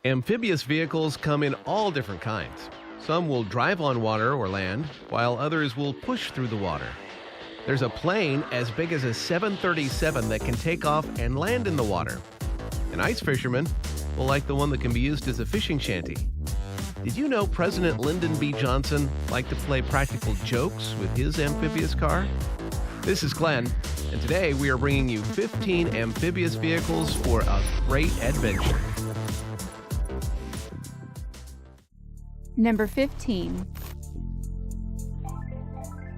Amphibious vehicles come in all different kinds. Some will drive on water or land, while others will push through the water. There's a plane as big as a 737 that can take off and land in the water. An ice fisherman will like the one that can be used as a fishing shanty. Did you know President Lyndon B. Johnson liked to play practical jokes with his amphibious car? This is Glenn, and today we are bringing you 15 amphibious vehicles for a great adventure. Number 15.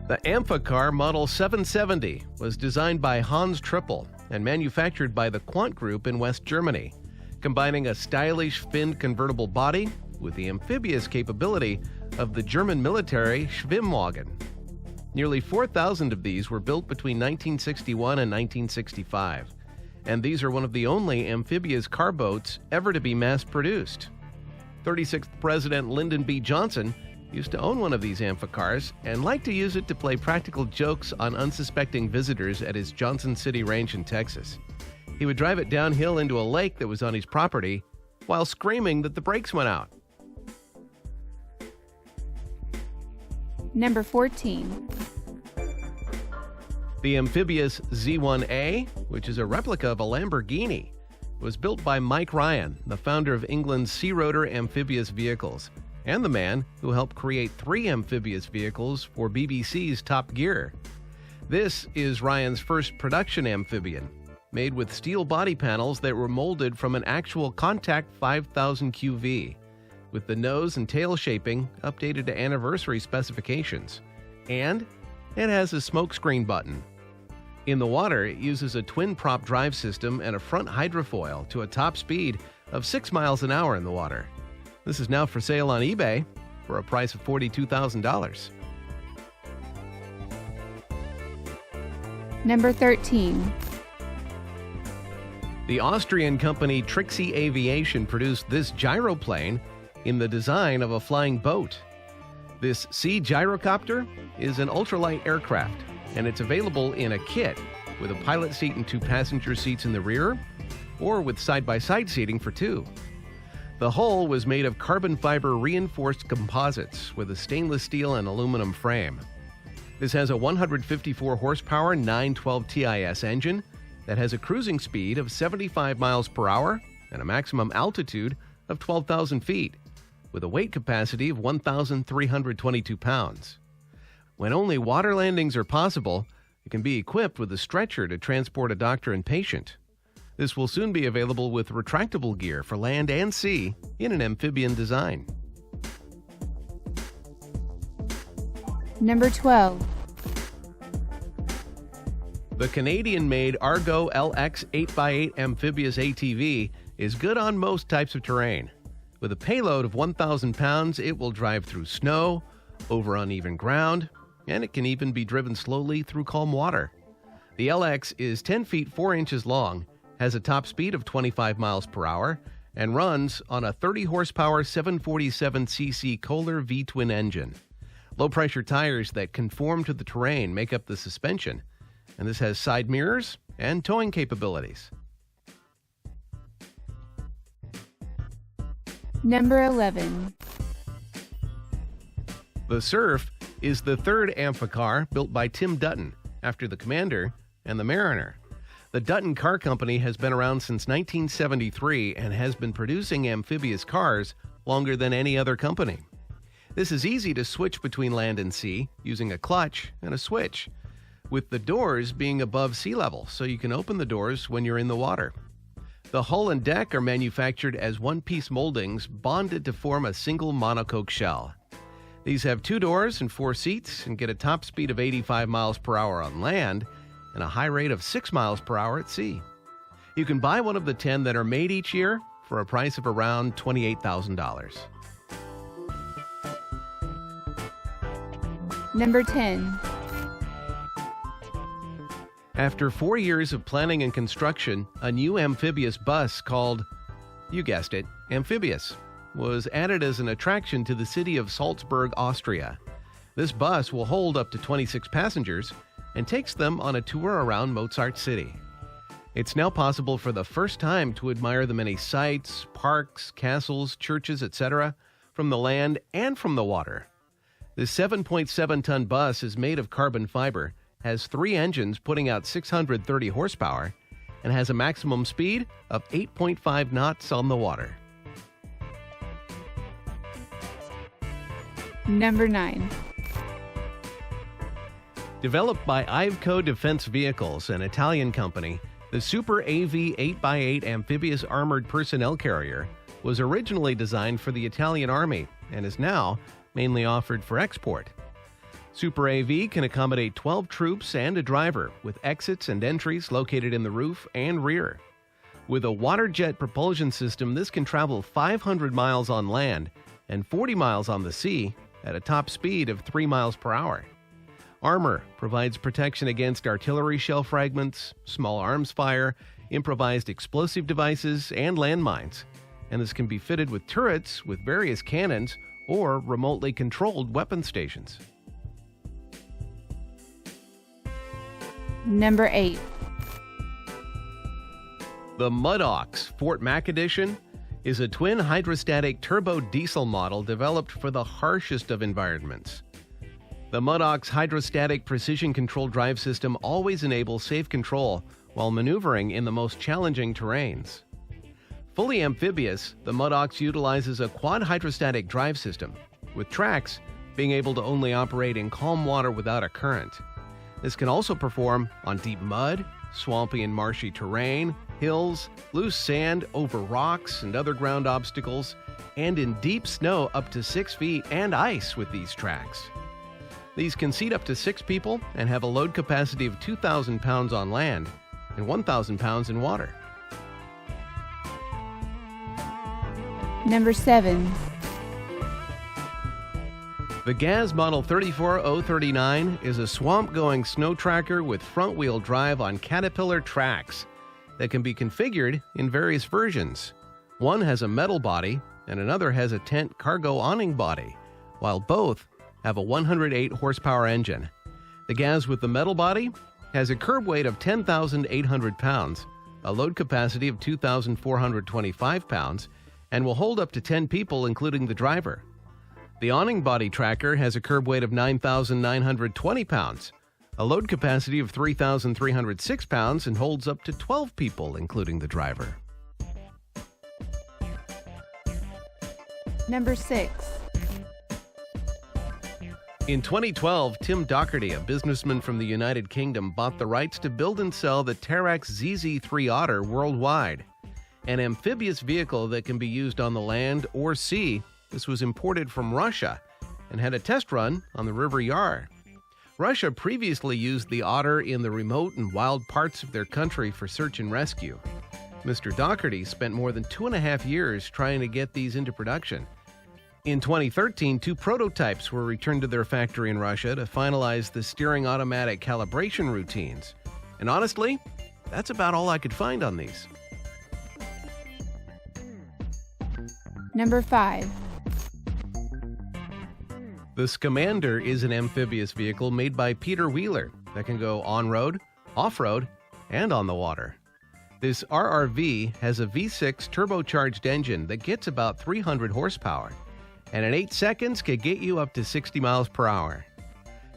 The Amphicar Model 770 was designed by Hans Trippel and manufactured by the Quant Group in West Germany, combining a stylish finned convertible body with the amphibious capability of the German military Schwimmwagen. Nearly 4,000 of these were built between 1961 and 1965, and these are one of the only amphibious car boats ever to be mass-produced. 36th President Lyndon B. Johnson used to own one of these Amphicars and liked to use it to play practical jokes on unsuspecting visitors at his Johnson City Ranch in Texas. He would drive it downhill into a lake that was on his property while screaming that the brakes went out. Number 14. The Amphibious Z1A, which is a replica of a Lamborghini, was built by Mike Ryan, the founder of England's Sea Rotor Amphibious Vehicles, and the man who helped create 3 amphibious vehicles for BBC's Top Gear. This is Ryan's first production amphibian, made with steel body panels that were molded from an actual Contact 5000 QV, with the nose and tail shaping updated to anniversary specifications. And it has a smokescreen button. In the water, it uses a twin-prop drive system and a front hydrofoil to a top speed of 6 miles an hour in the water. This is now for sale on eBay for a price of $42,000. Number 13. The Austrian company Trixsea Aviation produced this gyroplane in the design of a flying boat. This sea gyrocopter is an ultralight aircraft, and it's available in a kit with a pilot seat and 2 passenger seats in the rear, or with side-by-side seating for 2. The hull was made of carbon fiber reinforced composites with a stainless steel and aluminum frame. This has a 154 horsepower 912 TIS engine that has a cruising speed of 75 miles per hour and a maximum altitude of 12,000 feet, with a weight capacity of 1,322 pounds. When only water landings are possible, it can be equipped with a stretcher to transport a doctor and patient. This will soon be available with retractable gear for land and sea in an amphibian design. Number 12. The Canadian-made Argo LX 8x8 Amphibious ATV is good on most types of terrain. With a payload of 1,000 pounds, it will drive through snow, over uneven ground, and it can even be driven slowly through calm water. The LX is 10 feet 4 inches long, has a top speed of 25 miles per hour, and runs on a 30 horsepower 747cc Kohler V-twin engine. Low-pressure tires that conform to the terrain make up the suspension, and this has side mirrors and towing capabilities. Number 11. The Surf is the third Amphicar built by Tim Dutton, after the Commander and the Mariner. The Dutton Car Company has been around since 1973 and has been producing amphibious cars longer than any other company. This is easy to switch between land and sea using a clutch and a switch, with the doors being above sea level so you can open the doors when you're in the water. The hull and deck are manufactured as one-piece moldings bonded to form a single monocoque shell. These have 2 doors and 4 seats and get a top speed of 85 miles per hour on land and a high rate of 6 miles per hour at sea. You can buy one of the 10 that are made each year for a price of around $28,000. Number 10. After 4 years of planning and construction, a new amphibious bus called, you guessed it, Amphibious, was added as an attraction to the city of Salzburg, Austria. This bus will hold up to 26 passengers and takes them on a tour around Mozart City. It's now possible for the first time to admire the many sites, parks, castles, churches, etc. from the land and from the water. This 7.7-ton bus is made of carbon fiber, has 3 engines putting out 630 horsepower, and has a maximum speed of 8.5 knots on the water. Number 9. Developed by Iveco Defense Vehicles, an Italian company, the SuperAV 8x8 amphibious armored personnel carrier was originally designed for the Italian Army and is now mainly offered for export. SuperAV can accommodate 12 troops and a driver, with exits and entries located in the roof and rear. With a water jet propulsion system, this can travel 500 miles on land and 40 miles on the sea at a top speed of 3 miles per hour. Armor provides protection against artillery shell fragments, small arms fire, improvised explosive devices, and landmines, and this can be fitted with turrets with various cannons or remotely controlled weapon stations. Number 8. The Mudox Fort Mac Edition is a twin hydrostatic turbo diesel model developed for the harshest of environments. The Mudox hydrostatic precision control drive system always enables safe control while maneuvering in the most challenging terrains. Fully amphibious, the Mudox utilizes a quad hydrostatic drive system, with tracks being able to only operate in calm water without a current. This can also perform on deep mud, swampy and marshy terrain, hills, loose sand, over rocks and other ground obstacles, and in deep snow up to 6 feet and ice with these tracks. These can seat up to 6 people and have a load capacity of 2,000 pounds on land and 1,000 pounds in water. Number 7. The GAZ Model 34039 is a swamp-going snow tracker with front-wheel drive on Caterpillar tracks that can be configured in various versions. One has a metal body and another has a tent cargo awning body, while both have a 108 horsepower engine. The GAZ with the metal body has a curb weight of 10,800 pounds, a load capacity of 2,425 pounds, and will hold up to 10 people including the driver. The awning body tracker has a curb weight of 9,920 pounds, a load capacity of 3,306 pounds, and holds up to 12 people including the driver. Number 6. In 2012, Tim Doherty, a businessman from the United Kingdom, bought the rights to build and sell the Terex ZZ3 Otter worldwide, an amphibious vehicle that can be used on the land or sea. This was imported from Russia and had a test run on the River Yar. Russia previously used the Otter in the remote and wild parts of their country for search and rescue. Mr. Doherty spent more than 2.5 years trying to get these into production. In 2013, 2 prototypes were returned to their factory in Russia to finalize the steering automatic calibration routines. And honestly, that's about all I could find on these. Number 5. The Scamander is an amphibious vehicle made by Peter Wheeler that can go on-road, off-road, and on the water. This RRV has a V6 turbocharged engine that gets about 300 horsepower, and in 8 seconds can get you up to 60 miles per hour.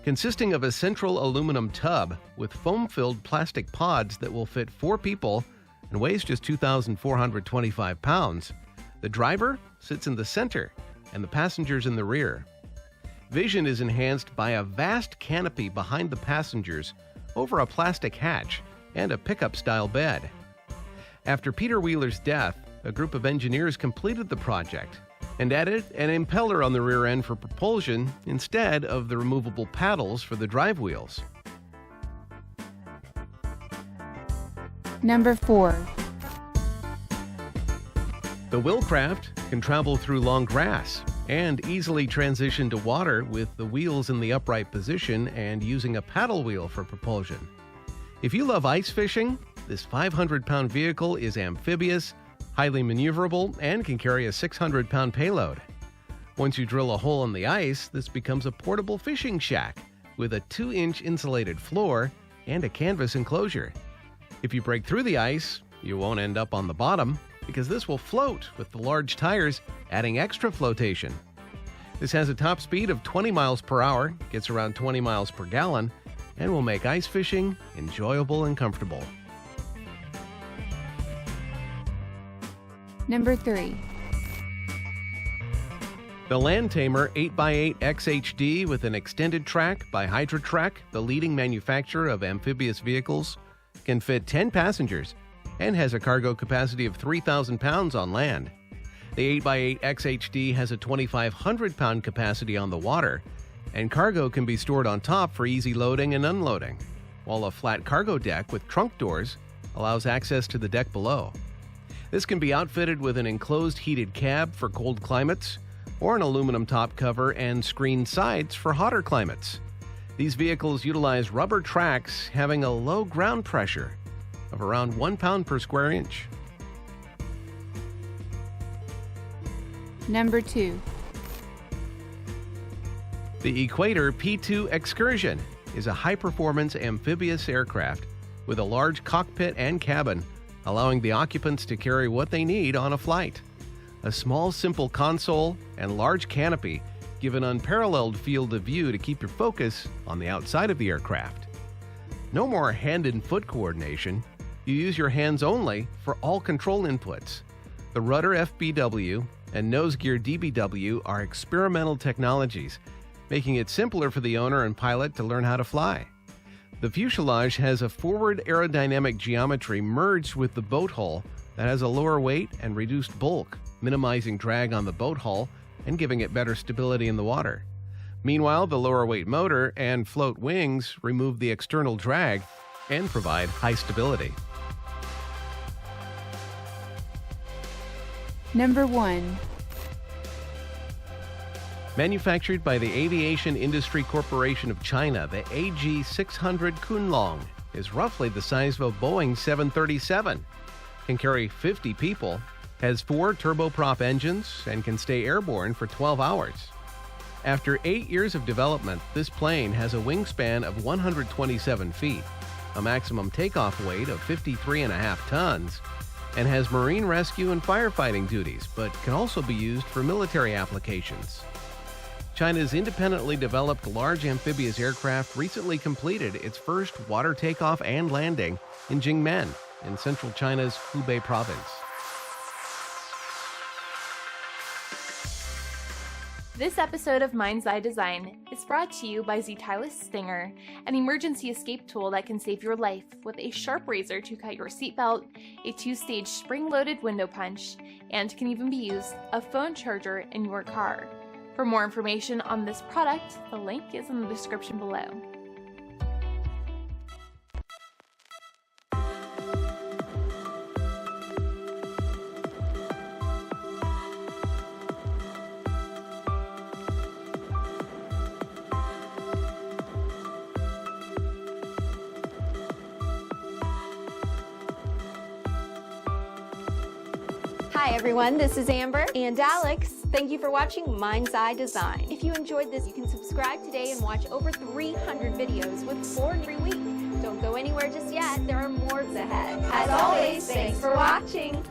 Consisting of a central aluminum tub with foam-filled plastic pods that will fit 4 people and weighs just 2,425 pounds, the driver sits in the center and the passengers in the rear. Vision is enhanced by a vast canopy behind the passengers over a plastic hatch and a pickup-style bed. After Peter Wheeler's death, a group of engineers completed the project and added an impeller on the rear end for propulsion instead of the removable paddles for the drive wheels. Number 4. The WilCraft can travel through long grass and easily transition to water with the wheels in the upright position and using a paddle wheel for propulsion. If you love ice fishing, this 500-pound vehicle is amphibious, highly maneuverable, and can carry a 600-pound payload. Once you drill a hole in the ice, this becomes a portable fishing shack with a 2-inch insulated floor and a canvas enclosure. If you break through the ice, you won't end up on the bottom because this will float with the large tires, adding extra flotation. This has a top speed of 20 miles per hour, gets around 20 miles per gallon, and will make ice fishing enjoyable and comfortable. Number 3. The Land Tamer 8x8 XHD with an extended track by Hydra-Track, the leading manufacturer of amphibious vehicles, can fit 10 passengers and has a cargo capacity of 3,000 pounds on land. The 8x8 XHD has a 2,500 pound capacity on the water, and cargo can be stored on top for easy loading and unloading, while a flat cargo deck with trunk doors allows access to the deck below. This can be outfitted with an enclosed heated cab for cold climates, or an aluminum top cover and screened sides for hotter climates. These vehicles utilize rubber tracks having a low ground pressure of around 1 pound per square inch. Number 2. The Equator P2 Xcursion is a high-performance amphibious aircraft with a large cockpit and cabin, allowing the occupants to carry what they need on a flight. A small, simple console and large canopy give an unparalleled field of view to keep your focus on the outside of the aircraft. No more hand and foot coordination. You use your hands only for all control inputs. The rudder FBW and nose gear DBW are experimental technologies, making it simpler for the owner and pilot to learn how to fly. The fuselage has a forward aerodynamic geometry merged with the boat hull that has a lower weight and reduced bulk, minimizing drag on the boat hull and giving it better stability in the water. Meanwhile, the lower weight motor and float wings remove the external drag and provide high stability. Number 1. Manufactured by the Aviation Industry Corporation of China, the AG600 Kunlong is roughly the size of a Boeing 737, can carry 50 people, has 4 turboprop engines, and can stay airborne for 12 hours. After 8 years of development, this plane has a wingspan of 127 feet, a maximum takeoff weight of 53.5 tons, and has marine rescue and firefighting duties, but can also be used for military applications. China's independently developed large amphibious aircraft recently completed its first water takeoff and landing in Jingmen in central China's Hubei province. This episode of Mind's Eye Design is brought to you by Ztylus Stinger, an emergency escape tool that can save your life with a sharp razor to cut your seatbelt, a 2-stage spring-loaded window punch, and can even be used a phone charger in your car. For more information on this product, the link is in the description below. Hi everyone, this is Amber and Alex. Thank you for watching Mind's Eye Design. If you enjoyed this, you can subscribe today and watch over 300 videos with 4 every week. Don't go anywhere just yet, there are more ahead. As always, thanks for watching.